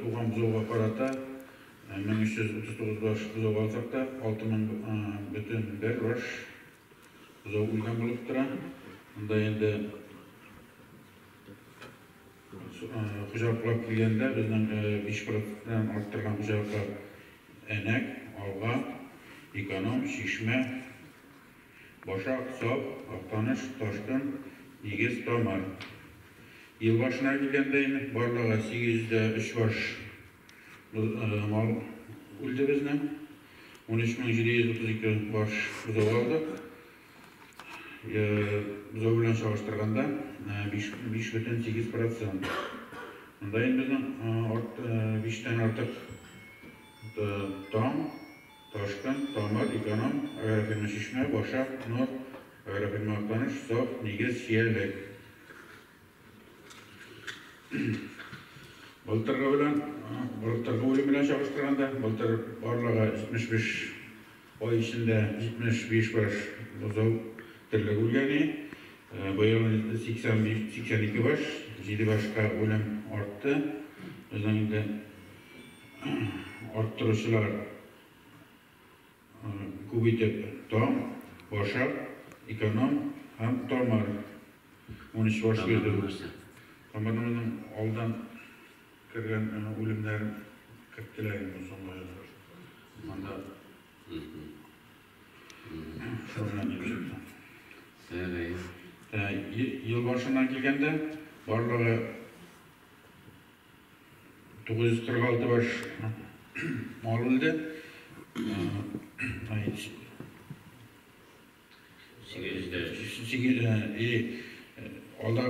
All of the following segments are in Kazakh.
Туған бұзауға қарата 1339 баш бұзау алсақ та 6000,1 баш бұзау өлген болып тұра. Мұнда енді құжақлап келгенде біздің 5%-тен арттырған құжаққа әнәк, алға, эконом, шишме, башақ, соп, ақтаныш, ташқын, негіз, тамар. Ел башына келгенде барлығы 803 баш мал өлді біздің. 13732 баш бұзау алдық. Бұзау білен шағыштырғанда 5,8%. Мұнда енді біздің 5-тен артық там, ташқын, тамар, эконом, агрофирма шишме, башақ, нұр, агрофирма ақтаныш, соп, негіз, шиялік. Былтырғы өлім білен шағыштырғанда, былтыр барлығы 75 ай ішінде 75 баш бұзау тірлік өлгені, бұйыл 82 баш, 7 башқа өлім артты. Біздің енді арттырушылар көбейтіп там, башақ, эконом, һәм тамар 13 баш берді. Тамарымыздың алдан кірген өлімдерін кірттілерін соңға жазыр. Манда шоғынан епшіпті. Ел башынан келгенде барлығы 946 баш мал өлді. Алда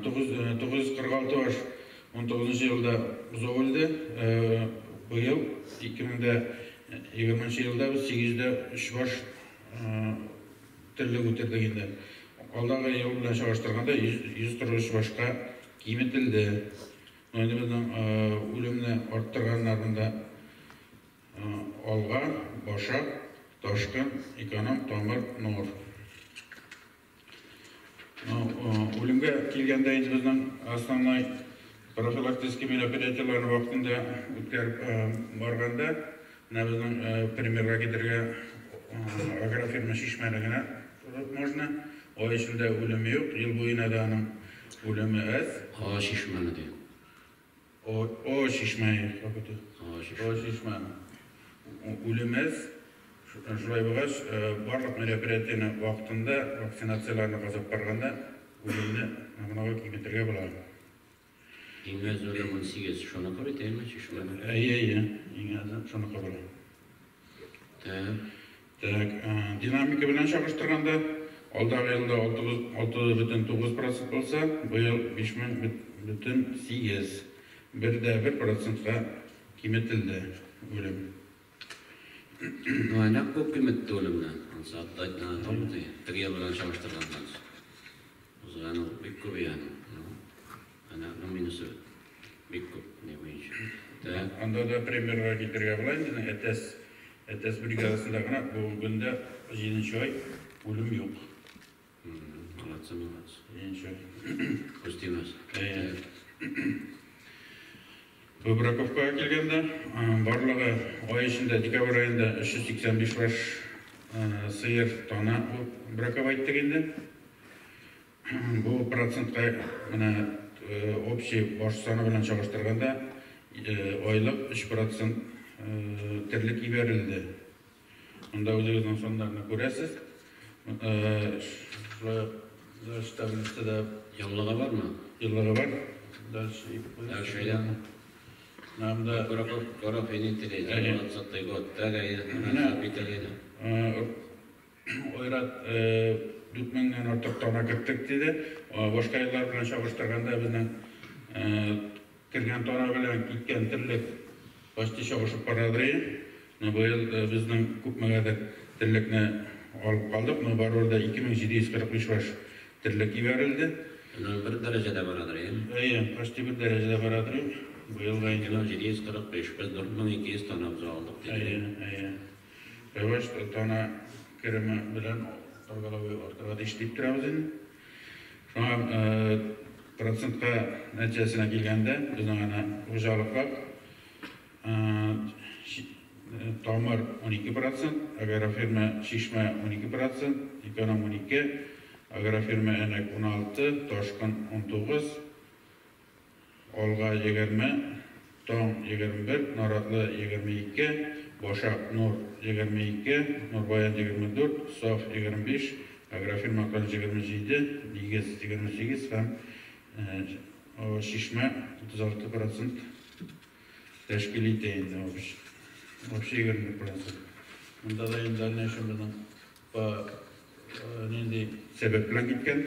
946 баш 19 жылда бұзау өлді. Бұйыл 2020 жылда 803 баш тірлік өтерді енді. Алдағы ел білен шағыштырғанда 143 башқа киметілді. Енді біздің өлімні арттырғанларында алға, башақ, ташқын, эконом, тамыр, нұр. Өлімге келгенде енді біздің основной профилактический мероприятияларын уақытында өткеріп барғанда, біздің примерға кетерге агрофирма шишмелігіне можно. Ой ішінде өлімі жоқ, ел бойына да аның өлімі әз. О шишмені де. О шишмені. О шишмені. Өлім әз. Жылай бұғаш, барлық мероприятияны уақытында вакцинацияларына қазып барғанда өлімді мұнаға киметерге болады. Ең әз өлім 18, шоны қабет әйме шишмені? Ең әз шоны қабет. Динамика білен шағыштырғанда алдағы елді 6,9% болса, бұйыл 5,8%. 1,1%-ға киметілді өлім. Aynak көп кеметті өлімді. Саатта айтынан қалды. Тіге білен шағыштырғандан. Ұзғаны бек көп яны. Анақның минусы бек көп. Не бойынша. Анда да премьерға келтерге болайын. Әтәс бригадасында ғана бұл күнде 7-ші ай өлім жоқ. Алатса мен қатсы. 7-ші ай. Көстеміз. Бөбіраковқа келгенде, барлығы ай ішінде декабр айында 385 баш сиыр тона бұраков айттығында. Бұл процентқа общий баш саны білен шағыштырғанда айлық 3% тірлік еберілді. Мұнда өзіңіздің сондарына көресіз. Дальше таблицада Яллыға бар ма? Яллыға бар. Дальше Намда Коров енетелейді, алатсаттай көттәлейді, бітелейді. Ойрат дүтменнен ортық тона кіттік дейді. Башқа еллар білен шағыштырғанда біздің кірген тона білен кеткен тірлік башты шағышып барадыры. Бұл біздің көп мәгәді тірлікні алып қалдық. Бар орда 2745 баш тірлік еберілді. Bir derecede baradır ya. Başta bir derecede baradır. Bu yıl gayet. 745, biz 4200 tane aldık. Yavaş tane kerime bilen ortada işleyip turabız endi. Şuna prosentka neticesine kelgende bizning ana xo'jaliklar tomir 12%, agrofirma Şişme 12%, ekonom 12%, agrofirma Enek 16%, Toshqin 19%, Olga 20%, Tom 21%, Noratlı 22%, Boşak Nur 22%, Nurbayan 24%, Sof 25%, agrofirma Akal 27%, Ligiz 28% hem Şişme 36% teşkil ettiğinde olmuş. Вообще 20%. Bunda da dальнейшемizden neydi sebepler gitken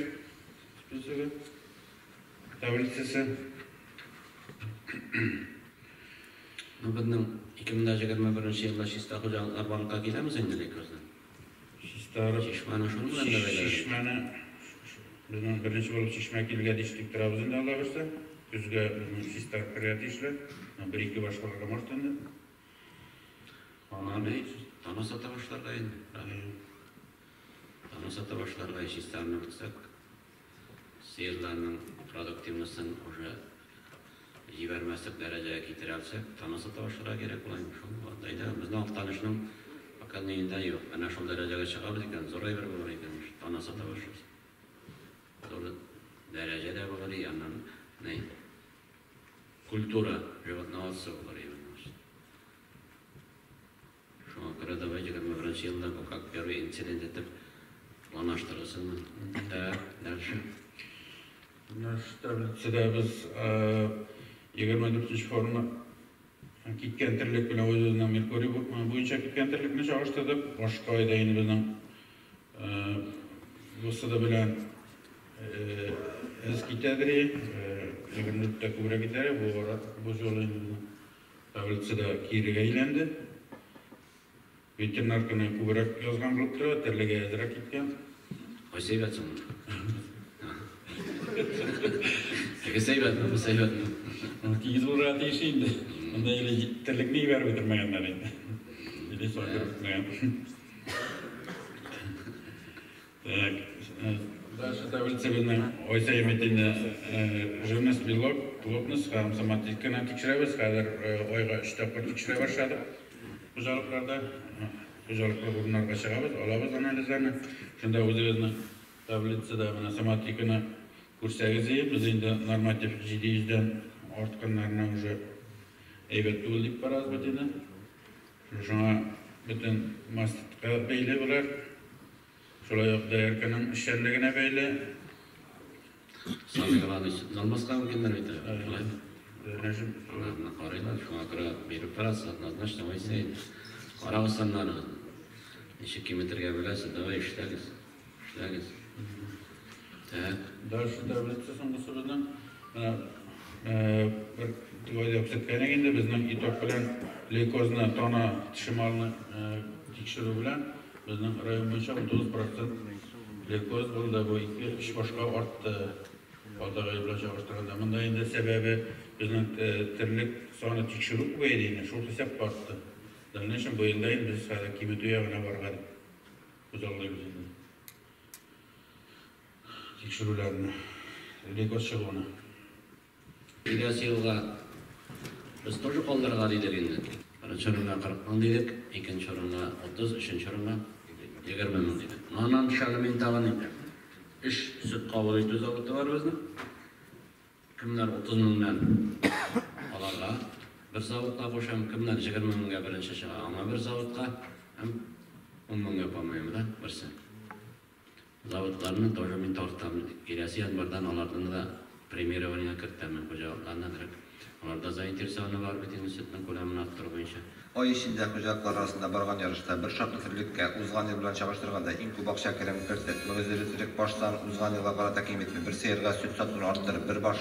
tablitsesi. Bizning 2021 yilda Shista xo'jaliklar bankka kelamiz endi lekozdan. Shishmani shuni bilan da Shishmani bizning birinchi bo'lib Shishma kelgan ishlik turamiz endi Alloh bersa. Kuzga bizning Shista qilyapti ishlar. Bir-ikki boshqalarga mo'xtandi. Tana sata başlarga endi. Tana sata başlarga Shistani qilsak, siyerlarning produktivnosini o'sha jibermaslik darajaga keltira olsak, tana sata başlarga kerak bo'ladi. Shundayda bizning tanishning aqalligida yo'q. Ana shu darajaga chiqamiz ekan, zo'ray bir bo'lar ekan. Tana sata başlaymiz. Zo'r darajada bo'lar ekan. Ne? Kultura животноводства bo'lar ekan. Давайте как мы врачи, как первый инцидент это планаштырылсын. Да, дальше. Nаш таблицада biz 24 forma ketgan tirlik bilan o'z-o'zidan Merkuriy bo'yicha ketgan tirlikni chog'ishtirib, boshqa oyda endi bizning bo'lsa bilan ketadi, 24 ta ko'proq ketadi, bu yo'l endi tablitsada kiriga aylandi. Veterinar kuni ko'proq yozgan bo'lib turadi, tirliga azroq ketgan. Qo'y saybatsin. Saybatmi? Kigiz bo'ladi ishingda. Unda tirlikni yuborib o'tirmaganlar endi. Endi so'rayman. Так, дальше таблица видно. Ой saymetinde живность, белок, плотность, ham somatikani tekshiramiz. Hozir oyga 3 taqir tekshira boshladi. Xo'jaliklarda xo'jaliklar o'rnlarga chiqamiz, olamiz analizlarni. Shunda o'zimizni tablitsada mana somatikani ko'rsangiz, biz endi normativ 700 dan ortganlarni уже aybat bo'lib boramiz bitini. Shuna bütün mastitga beyli bo'lar. Şulayaqda erkenin işçiligine beyli. Sanıqlarını almasqa mümkünler miydi? Qaraylar, şuna görə berib parası, назначено oysa. Qarağısanlar. Neçə kilometrə biləsə, davay işləgiz. Так. Дальше таблица соңгысы bizden bir tüvayda öksətkənəgində bizden itok bilen leykozna tona tişimalını tekşürü bilen bizden rayon boyunca 30% leykoz buldu. Bu iki iş başqa arttı. Aldağı bilen çağıştırganda. Bunda endi sebebi bizden tirlik sonu tekşürü koyduğunu, şu hesap arttı. Dalneşin bu yıldayın biz kıymeti uyağına vargadık. Uzalıyız endi. Tekşürülerini, leykoz çıgığını. Келесі жылға біз тоже қолдарға дейдік енді. Бірінші орынға 40 мың дейдік, екінші орынға 30, үшінші орынға 20 мың дейдік. Мұнан шағымен тағын енді. 3 сүт қабыл ету зауыты бар біздің. Кімдер 30 мыңнан аларға бір зауытқа қошам, кімдер 20 мыңға бірінші шыға, ама бір зауытқа 10 мыңға қоймаймын да, бірсі. Зауытларының тоже мен тортам. Келесі янбардан алардың да премирование кірттәмен қожалықларына кіріп. Оларда заинтересованы бар бетінің сүтінің көлемін арттыру бойынша. Ой ішінде қожалықлар арасында барған ярышта бір шақты тірлікке ұзған ел білән шағыштырғанда инкубақ шәкерім көрсет. Мүгізелітілік баштан ұзған елға қарата кеметті бір сейірға сүт сатуын арттырып, бір баш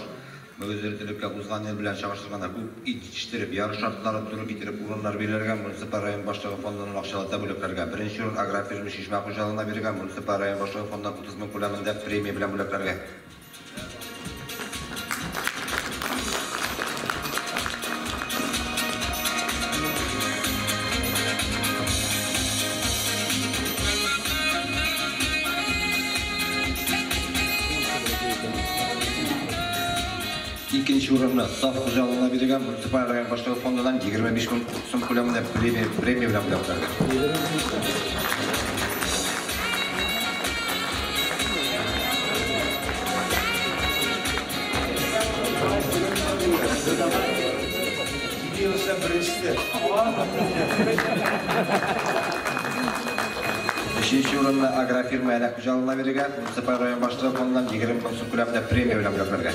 мүгізелітілікке ұзған ел білән шағыштырғанда көп ит іштеріп, ярыш шарттары тұры кетіріп, урынлар берілген муниципал район башлығы фондының ақшалата бөліктерге. Бірінші орын агрофирма Шишма қожалығына берген муниципал район башлығы фондынан 30 мың көлемінде премия білән бөліктерге. İkinci orunda saf kucağılığına verilgen municipal rayon başlığı fondundan 25 bin so'm ko'lamida premiya bilan belgilangan. Beşinci orunda agrofirma kucağılığına verilgen municipal rayon başlığı fondundan 20 bin so'm ko'lamida premiya bilan belgilangan.